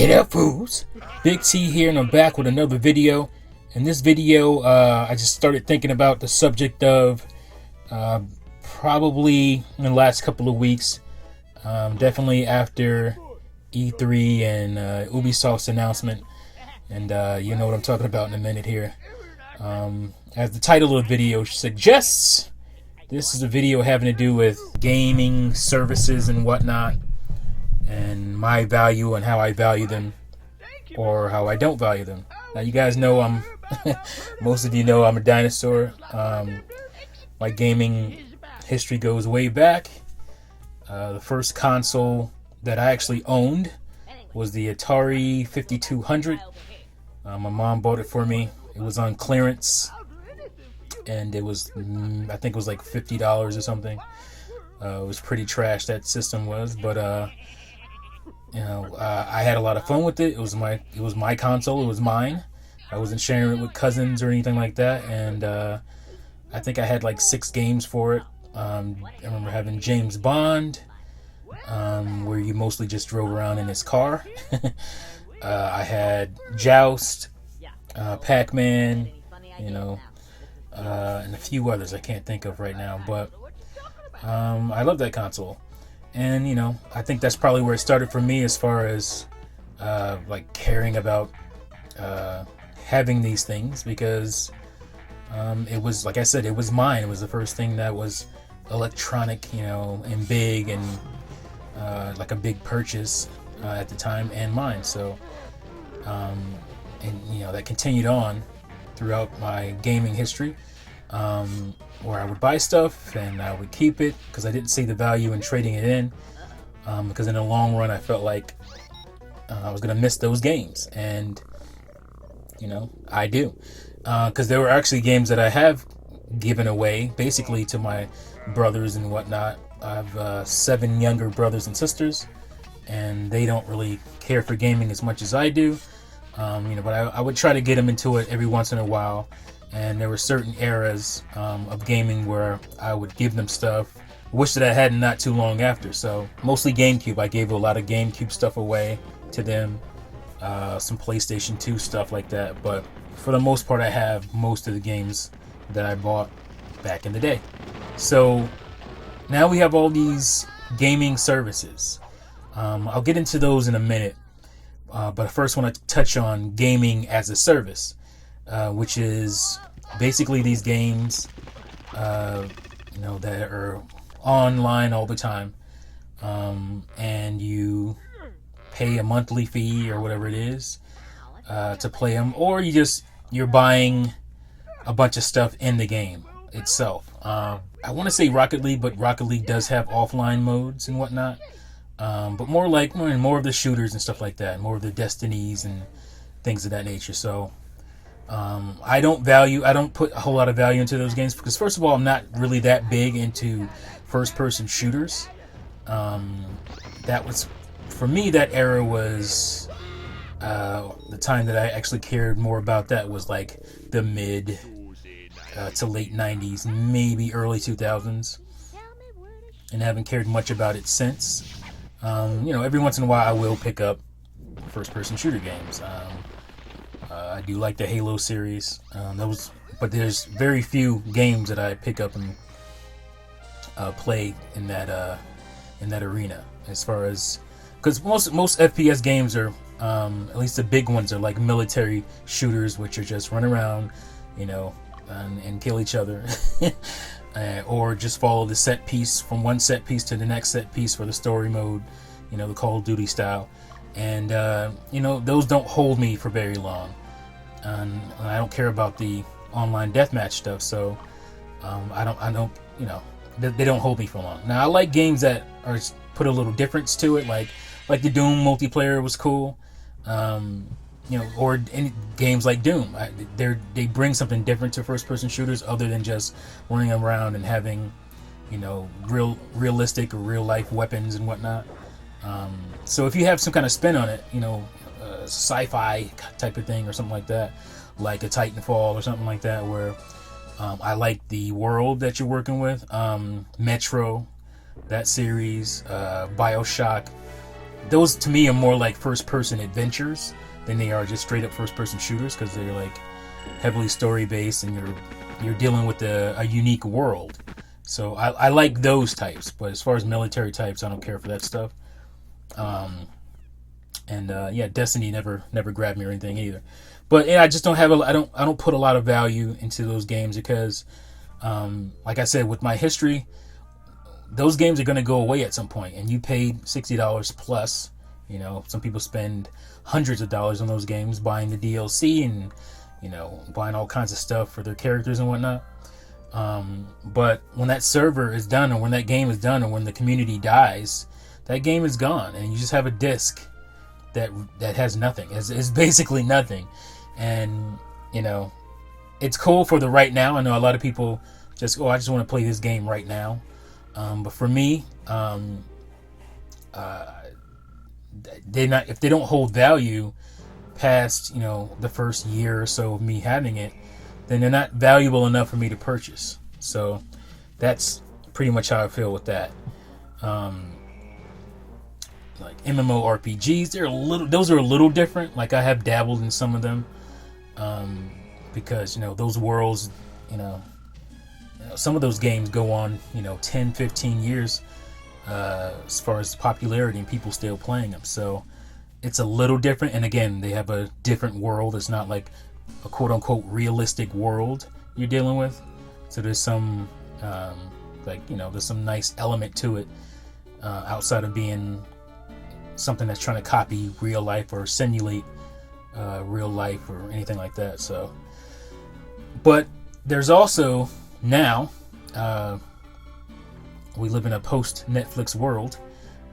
Get up, fools! Big T here, and I'm back with another video. In this video, I just started thinking about the subject of probably in the last couple of weeks, definitely after E3 and Ubisoft's announcement, and you know what I'm talking about in a minute here. As the title of the video suggests, this is a video having to do with gaming services and whatnot, and my value and how I value them, or how I don't value them. Now, you guys know I'm, most of you know I'm a dinosaur. My gaming history goes way back. The first console that I actually owned was the Atari 5200. My mom bought it for me. It was on clearance, and it was, I think it was like $50 or something. It was pretty trash, that system was, but you know, I had a lot of fun with it. It was my console. It was mine. I wasn't sharing it with cousins or anything like that. And I think I had like 6 games for it. I remember having James Bond, where you mostly just drove around in his car. I had Joust, Pac-Man, you know, and a few others I can't think of right now. But I love that console. And, you know, I think that's probably where it started for me as far as, like, caring about having these things, because it was, like I said, it was mine. It was the first thing that was electronic, you know, and big, and like a big purchase at the time, and mine. So, and, you know, that continued on throughout my gaming history. Where I would buy stuff and I would keep it because I didn't see the value in trading it in, because in the long run I felt like I was going to miss those games, and you know, I do, because there were actually games that I have given away basically to my brothers and whatnot. I have 7 younger brothers and sisters, and they don't really care for gaming as much as I do, you know, but I would try to get them into it every once in a while. And there were certain eras of gaming where I would give them stuff, wish that I hadn't not too long after. So mostly GameCube. I gave a lot of GameCube stuff away to them, some PlayStation 2 stuff like that. But for the most part, I have most of the games that I bought back in the day. So now we have all these gaming services. I'll get into those in a minute. But first I want to touch on gaming as a service. Which is basically these games, you know, that are online all the time, and you pay a monthly fee or whatever it is to play them, or you're buying a bunch of stuff in the game itself. I want to say Rocket League, but Rocket League does have offline modes and whatnot, but more of the shooters and stuff like that, more of the Destinies and things of that nature. So I don't put a whole lot of value into those games because, first of all, I'm not really that big into first-person shooters. That was, for me, that era was the time that I actually cared more about. That was like the mid to late 90s, maybe early 2000s, and haven't cared much about it since. You know, every once in a while I will pick up first-person shooter games. I do like the Halo series, but there's very few games that I pick up and play in that arena. As far as, because most FPS games are, at least the big ones, are like military shooters, which are just run around, you know, and kill each other, or just follow the set piece from one set piece to the next set piece for the story mode, you know, the Call of Duty style, and you know, those don't hold me for very long. And I don't care about the online deathmatch stuff, so I don't, you know, they don't hold me for long. Now, I like games that are put a little difference to it, like the Doom multiplayer was cool, you know, or any games like Doom. They bring something different to first-person shooters other than just running around and having, you know, realistic or real-life weapons and whatnot. So if you have some kind of spin on it, you know, sci-fi type of thing or something like that, like a Titanfall or something like that, where I like the world that you're working with. Metro, that series, BioShock, those to me are more like first-person adventures than they are just straight-up first-person shooters, because they're like heavily story-based and you're dealing with a unique world. So I like those types, but as far as military types, I don't care for that stuff. Yeah, Destiny never grabbed me or anything either. But yeah, I just don't have I don't put a lot of value into those games because, like I said, with my history, those games are going to go away at some point, and you paid $60 plus. You know, some people spend hundreds of dollars on those games, buying the DLC and, you know, buying all kinds of stuff for their characters and whatnot. But when that server is done, or when that game is done, or when the community dies, that game is gone, and you just have a disc that has nothing. It's basically nothing. And, you know, it's cool for the right now. I know a lot of people just, I just want to play this game right now. But for me, if they don't hold value past, you know, the first year or so of me having it, then they're not valuable enough for me to purchase. So that's pretty much how I feel with that. Like MMORPGs, those are a little different. Like I have dabbled in some of them, because, you know, those worlds, you know, some of those games go on, you know, 10, 15 years, as far as popularity and people still playing them. So it's a little different. And again, they have a different world. It's not like a quote unquote realistic world you're dealing with. So there's some, there's some nice element to it, outside of being something that's trying to copy real life or simulate real life or anything like that. So, but there's also now, we live in a post-Netflix world,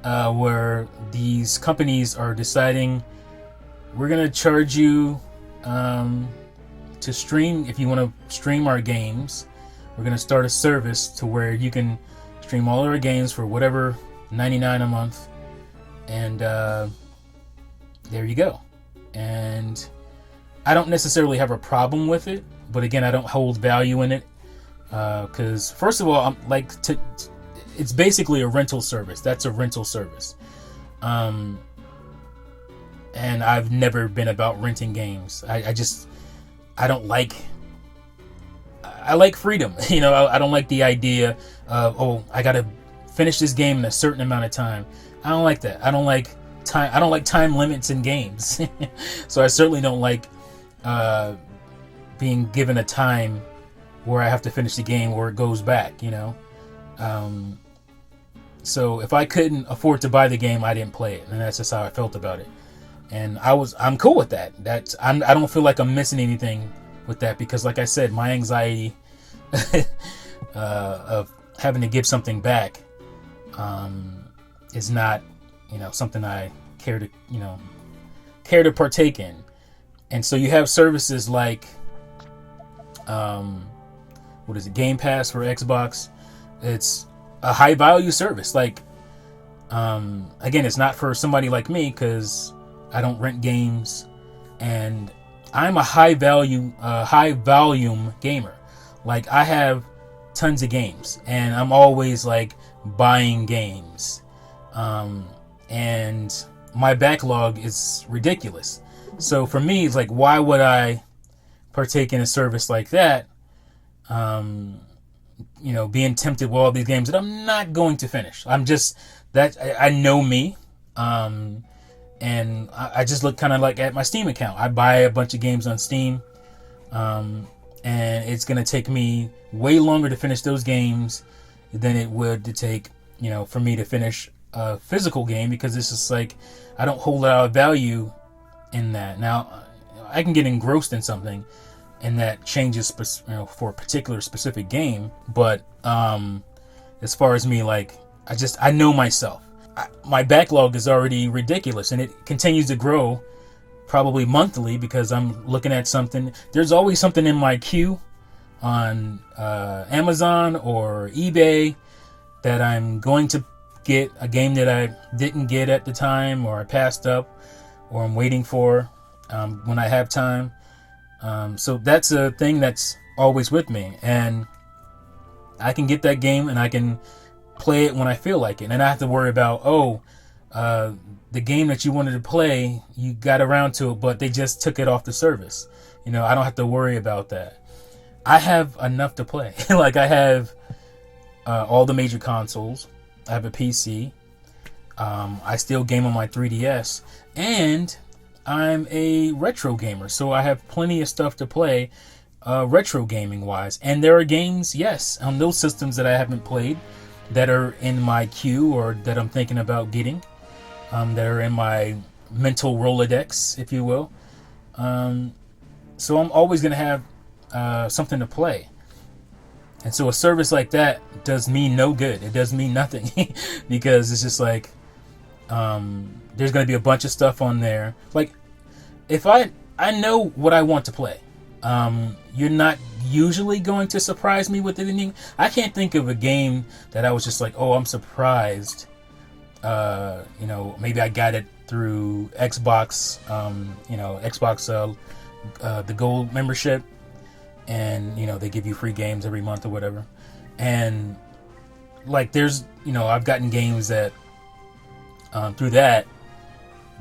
where these companies are deciding, we're going to charge you to stream. If you want to stream our games, we're going to start a service to where you can stream all our games for whatever, $99 a month. And there you go. And I don't necessarily have a problem with it, but again, I don't hold value in it, because first of all, it's basically a rental service. That's a rental service, and I've never been about renting games. I don't like. I like freedom. You know, I don't like the idea of, I got to finish this game in a certain amount of time. I don't like that. I don't like time. I don't like time limits in games. So I certainly don't like being given a time where I have to finish the game or it goes back, you know. So if I couldn't afford to buy the game, I didn't play it, and that's just how I felt about it. And I'm cool with that. I don't feel like I'm missing anything with that, because like I said, my anxiety of having to give something back is not, you know, something I care to partake in. And so you have services like Game Pass for Xbox. It's a high value service. Like, again, it's not for somebody like me, because I don't rent games, and I'm a high volume gamer. Like, I have tons of games, and I'm always like buying games, and my backlog is ridiculous. So for me, it's like, why would I partake in a service like that? Being tempted with all these games that I'm not going to finish. I know me. And I just look kind of like at my Steam account. I buy a bunch of games on Steam. And it's going to take me way longer to finish those games than it would to take, for me to finish a physical game, because it's just like, I don't hold a lot of value in that. Now, I can get engrossed in something, and that changes for a particular specific game. But as far as me, like, I know myself. My backlog is already ridiculous, and it continues to grow probably monthly, because I'm looking at something. There's always something in my queue on Amazon or eBay that I'm going to get, a game that I didn't get at the time, or I passed up, or I'm waiting for when I have time. So that's a thing that's always with me, and I can get that game and I can play it when I feel like it, and I have to worry about, the game that you wanted to play, you got around to it, but they just took it off the service. I don't have to worry about that. I have enough to play. Like, I have all the major consoles. I have a PC. I still game on my 3DS, and I'm a retro gamer, so I have plenty of stuff to play retro gaming wise. And there are games, yes, on those systems that I haven't played that are in my queue or that I'm thinking about getting, that are in my mental Rolodex, if you will. So I'm always going to have something to play. And so a service like that does me no good. It does mean nothing because it's just like, there's going to be a bunch of stuff on there. Like, if I know what I want to play, you're not usually going to surprise me with anything. I can't think of a game that I was just like, oh, I'm surprised. Maybe I got it through Xbox, Xbox, the gold membership, and they give you free games every month or whatever. And like, there's I've gotten games that through that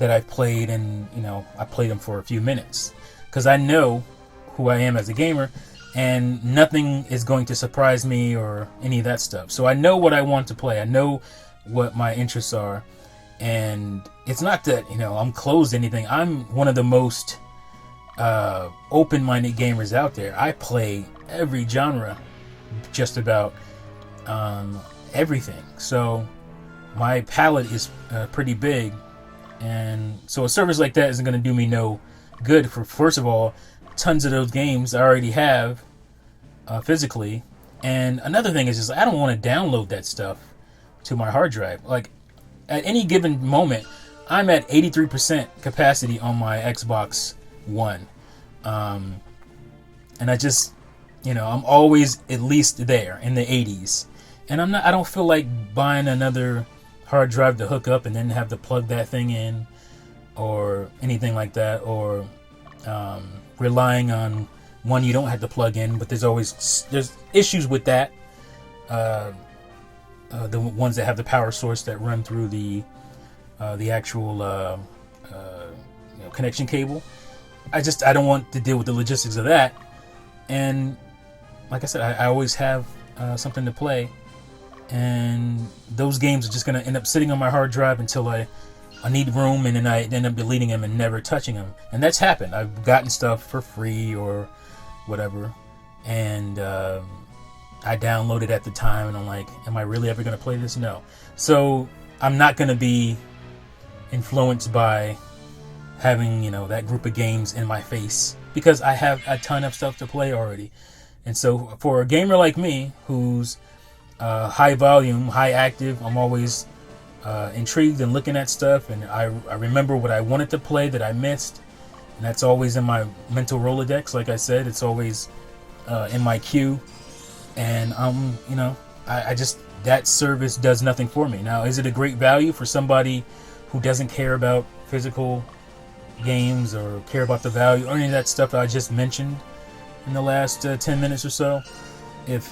I've played, and I played them for a few minutes because I know who I am as a gamer, and nothing is going to surprise me or any of that stuff. So I know what I want to play. I know what my interests are, and it's not that I'm closed to anything. I'm one of the most open-minded gamers out there. I play every genre, just about everything. So my palette is pretty big, and so a service like that isn't going to do me no good. For first of all, tons of those games I already have physically, and another thing is just I don't want to download that stuff to my hard drive. Like, at any given moment, I'm at 83% capacity on my Xbox One, and I just I'm always at least there in the 80s, and I don't feel like buying another hard drive to hook up and then have to plug that thing in or anything like that, or relying on one you don't have to plug in, but there's issues with that. The ones that have the power source that run through the actual connection cable. I don't want to deal with the logistics of that. And like I said, I always have something to play, and those games are just going to end up sitting on my hard drive until I need room, and then I end up deleting them and never touching them. And that's happened. I've gotten stuff for free or whatever, and I downloaded at the time, and I'm like, am I really ever going to play this? No. So I'm not going to be influenced by having that group of games in my face, because I have a ton of stuff to play already. And so for a gamer like me, who's high volume, high active, I'm always intrigued and looking at stuff, and I remember what I wanted to play that I missed, and that's always in my mental Rolodex. Like I said, it's always in my queue, and I just, that service does nothing for me. Now, is it a great value for somebody who doesn't care about physical games or care about the value or any of that stuff that I just mentioned in the last 10 minutes or so? If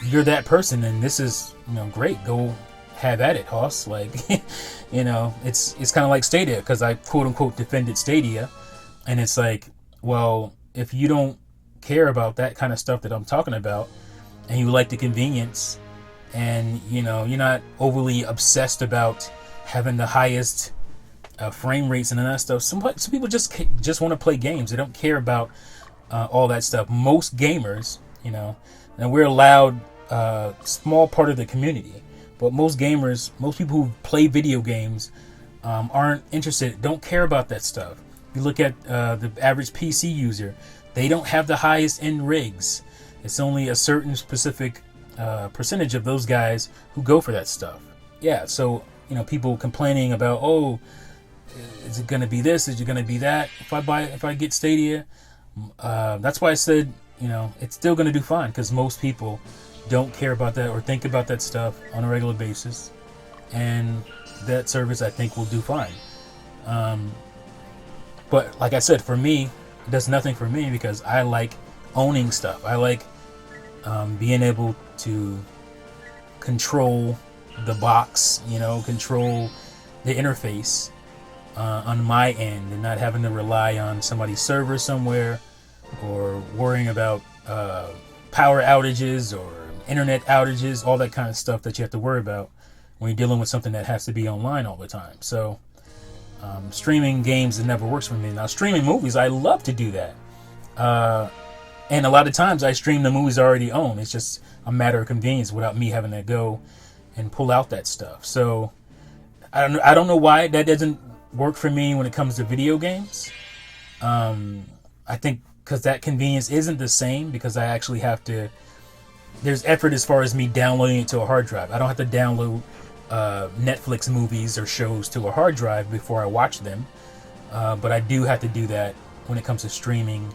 you're that person, then this is great. Go have at it, Hoss. Like, it's kind of like Stadia, because I quote unquote defended Stadia, and it's like, well, if you don't care about that kind of stuff that I'm talking about, and you like the convenience, and you're not overly obsessed about having the highest frame rates and all that stuff. Some people just want to play games. They don't care about all that stuff. Most gamers, and we're allowed a small part of the community, but most gamers, most people who play video games, aren't interested, don't care about that stuff. If you look at the average PC user, they don't have the highest end rigs. It's only a certain specific percentage of those guys who go for that stuff. Yeah, so people complaining about, oh, is it going to be this? Is it going to be that? If I get Stadia, that's why I said, it's still going to do fine, because most people don't care about that or think about that stuff on a regular basis, and that service, I think, will do fine. But like I said, for me, it does nothing for me, because I like owning stuff. I like being able to control the box, control the interface on my end, and not having to rely on somebody's server somewhere, or worrying about power outages or internet outages, all that kind of stuff that you have to worry about when you're dealing with something that has to be online all the time. So streaming games, it never works for me. Now, streaming movies, I love to do that. And a lot of times I stream the movies I already own. It's just a matter of convenience without me having to go and pull out that stuff. So I don't know why that doesn't work for me when it comes to video games. I think because that convenience isn't the same, because I actually have to, there's effort as far as me downloading it to a hard drive. I don't have to download Netflix movies or shows to a hard drive before I watch them. But I do have to do that when it comes to streaming.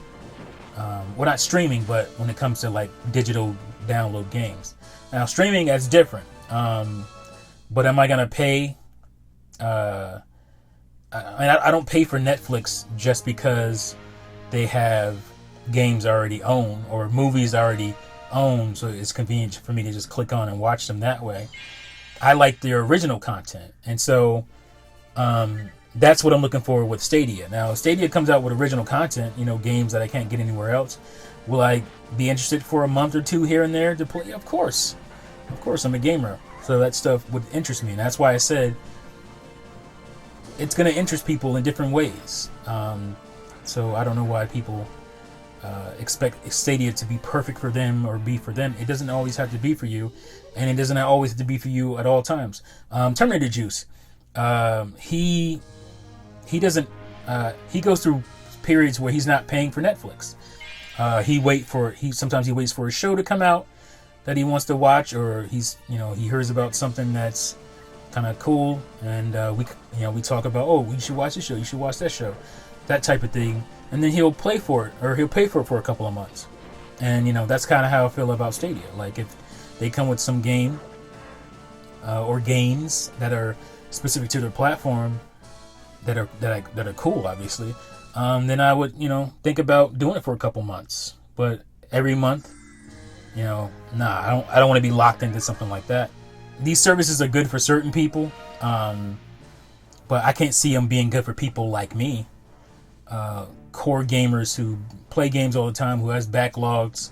Well, not streaming, but when it comes to like digital download games. Now, streaming, that's different. But am I gonna pay? I don't pay for Netflix just because they have games I already own or movies I already own, so it's convenient for me to just click on and watch them that way. I like their original content, and so that's what I'm looking for with Stadia. Now, if Stadia comes out with original content, games that I can't get anywhere else, will I be interested for a month or two here and there to play? Of course, I'm a gamer, so that stuff would interest me, and that's why I said it's going to interest people in different ways. So I don't know why people expect Stadia to be perfect for them or be for them. It doesn't always have to be for you, and it doesn't always have to be for you at all times. Terminator Juice, he doesn't. He goes through periods where he's not paying for Netflix. Sometimes he waits for a show to come out that he wants to watch, or he hears about something that's kind of cool, and we talk about, oh, you should watch this show, you should watch that show, that type of thing, and then he'll play for it, or he'll pay for it for a couple of months. And that's kind of how I feel about Stadia. Like, if they come with some game or games that are specific to their platform that are cool, obviously, then I would think about doing it for a couple months. But every month, nah, I don't want to be locked into something like that. These services are good for certain people, but I can't see them being good for people like me, core gamers who play games all the time, who has backlogs.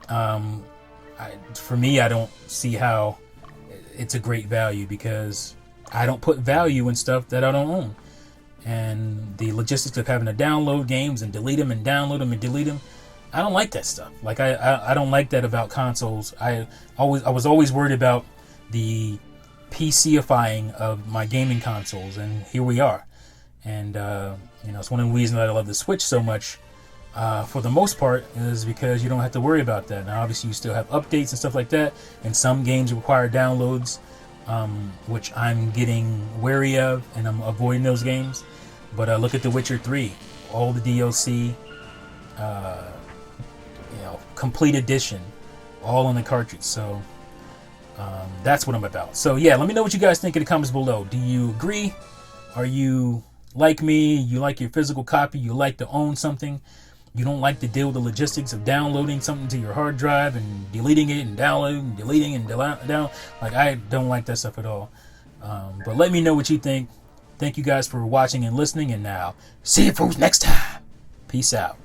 For me, I don't see how it's a great value, because I don't put value in stuff that I don't own. And the logistics of having to download games and delete them and download them and delete them, I don't like that stuff. Like, I don't like that about consoles. I was always worried about the PCifying of my gaming consoles, and here we are. And it's one of the reasons that I love the Switch so much, for the most part, is because you don't have to worry about that. Now, obviously, you still have updates and stuff like that, and some games require downloads, which I'm getting wary of, and I'm avoiding those games. But look at The Witcher 3, all the DLC, complete edition, all on the cartridge. So that's what I'm about. So yeah, let me know what you guys think in the comments below. Do you agree? Are you like me? You like your physical copy? You like to own something? You don't like to deal with the logistics of downloading something to your hard drive and deleting it and downloading and deleting and down. Like, I don't like that stuff at all. But let me know what you think. Thank you guys for watching and listening. And now, see you fools next time. Peace out.